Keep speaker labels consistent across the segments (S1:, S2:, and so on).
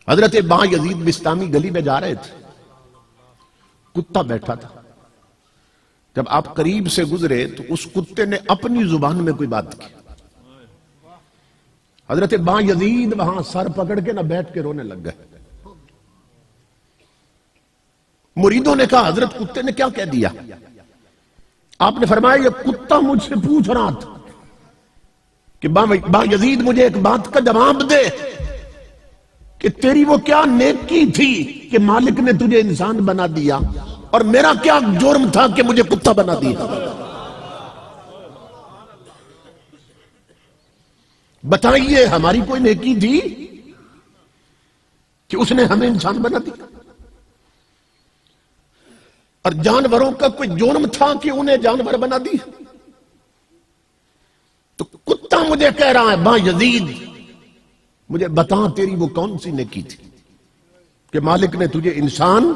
S1: حضرت با یزید بستامی گلی میں جا رہے تھے، کتا بیٹھا تھا. جب آپ قریب سے گزرے تو اس کتے نے اپنی زبان میں کوئی بات کی. حضرت با یزید وہاں سر پکڑ کے نہ بیٹھ کے رونے لگ گئے. مریدوں نے کہا حضرت کتے نے کیا کہہ دیا؟ آپ نے فرمایا یہ کتا مجھ سے پوچھ رہا تھا کہ با یزید مجھے ایک بات کا جواب دے کہ تیری وہ کیا نیکی تھی کہ مالک نے تجھے انسان بنا دیا، اور میرا کیا جرم تھا کہ مجھے کتا بنا دیا؟ بتائیے ہماری کوئی نیکی تھی کہ اس نے ہمیں انسان بنا دیا؟ اور جانوروں کا کوئی جرم تھا کہ انہیں جانور بنا دیا؟ تو کتا مجھے کہہ رہا ہے با یزید مجھے بتا تیری وہ کون سی نیکی تھی کہ مالک نے تجھے انسان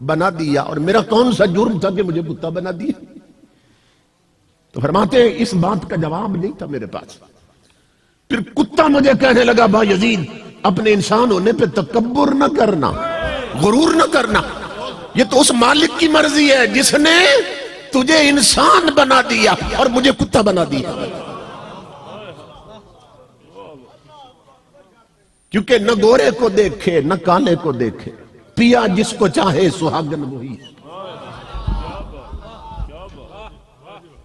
S1: بنا دیا، اور میرا کون سا جرم تھا کہ مجھے کتا بنا دیا؟ تو فرماتے ہیں اس بات کا جواب نہیں تھا میرے پاس. پھر کتا مجھے کہنے لگا با یزید اپنے انسان ہونے پہ تکبر نہ کرنا، غرور نہ کرنا، یہ تو اس مالک کی مرضی ہے جس نے تجھے انسان بنا دیا اور مجھے کتا بنا دیا. کیونکہ نہ گورے کو دیکھے نہ کالے کو دیکھے، پیا جس کو چاہے سہاگن وہی.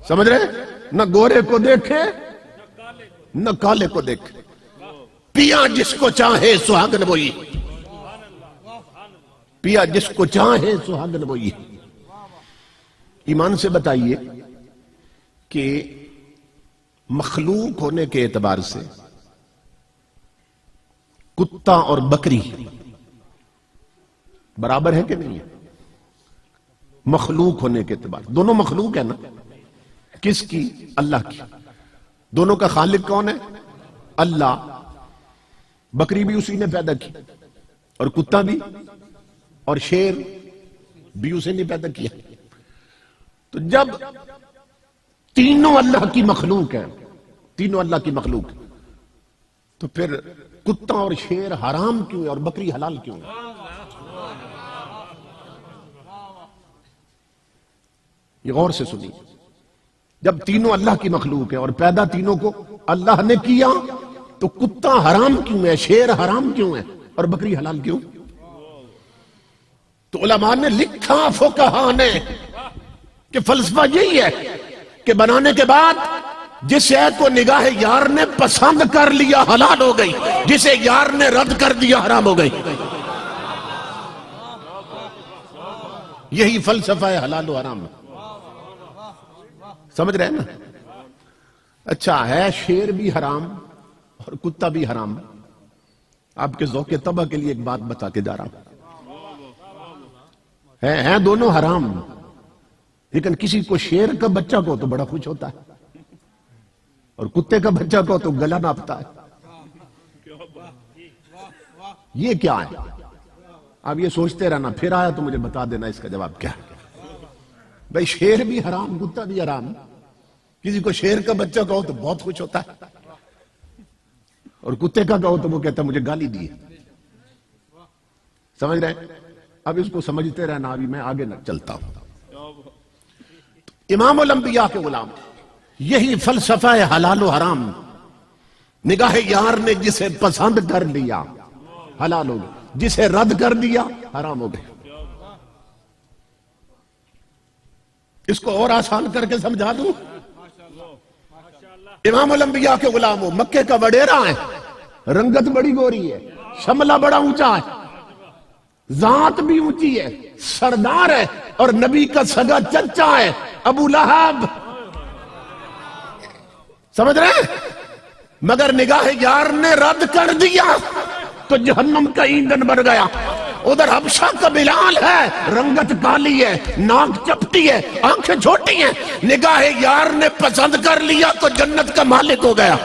S1: سمجھ رہے؟ نہ گورے کو دیکھے نہ کالے کو دیکھے، پیا جس کو چاہے سہاگن وہی. پیا جس کو چاہے سہاگن وہی. ایمان سے بتائیے کہ مخلوق ہونے کے اعتبار سے کتا اور بکری برابر ہے کہ نہیں ہے؟ مخلوق ہونے کے اعتبار دونوں مخلوق ہے نا. کس کی؟ اللہ کی. دونوں کا خالق کون ہے؟ اللہ. بکری بھی اسی نے پیدا کی اور کتا بھی، اور شیر بھی اسے نے پیدا کیا. تو جب تینوں اللہ کی مخلوق ہیں، تینوں اللہ کی مخلوق، تو پھر کتا اور شیر حرام کیوں ہے اور بکری حلال کیوں ہے؟ یہ غور سے سنیے. جب تینوں اللہ کی مخلوق ہے اور پیدا تینوں کو اللہ نے کیا، تو کتا حرام کیوں ہے، شیر حرام کیوں ہے اور بکری حلال کیوں؟ تو علماء نے لکھا، فقہاء نے، کہ فلسفہ یہی ہے کہ بنانے کے بعد جس شے کو نگاہ یار نے پسند کر لیا حلال ہو گئی، جسے یار نے رد کر دیا حرام ہو گئی. یہی فلسفہ ہے حلال و حرام. سمجھ رہے ہیں نا؟ اچھا ہے شیر بھی حرام اور کتا بھی حرام. آپ کے ذوق طبع کے لیے ایک بات بتا کے جا رہا ہوں. ہیں دونوں حرام، لیکن کسی کو شیر کا بچہ کو تو بڑا خوش ہوتا ہے اور کتے کا بچہ کو تو گلا ناپتا ہے. یہ کیا ہے؟ اب یہ سوچتے رہنا، پھر آیا تو مجھے بتا دینا اس کا جواب کیا ہے. بھائی شیر بھی حرام، کتا بھی حرام. کسی کو شیر کا بچہ کہو تو بہت خوش ہوتا ہے، اور کتے کا کہو تو وہ کہتا ہے مجھے گالی دی ہے. سمجھ رہے؟ اب اس کو سمجھتے رہنا، ابھی میں آگے نہ چلتا ہوں. امام الانبیاء کے غلام، یہی فلسفہ ہے حلال و حرام. نگاہ یار نے جسے پسند کر لیا حلال ہو گیا، جسے رد کر دیا حرام ہو گیا. اس کو اور آسان کر کے سمجھا دوں. امام الانبیاء کے غلام ہو، مکے کا وڈیرا ہے، رنگت بڑی گوری ہے، شملہ بڑا اونچا ہے، ذات بھی اونچی ہے، سردار ہے، اور نبی کا سگا چچا ہے ابو لہب. سمجھ رہے؟ مگر نگاہ یار نے رد کر دیا تو جہنم کا ایندھن بن گیا. ادھر حبشہ کا بلال ہے، رنگت کالی ہے، ناک چپٹی ہے، آنکھیں چھوٹی ہیں. نگاہ یار نے پسند کر لیا تو جنت کا مالک ہو گیا.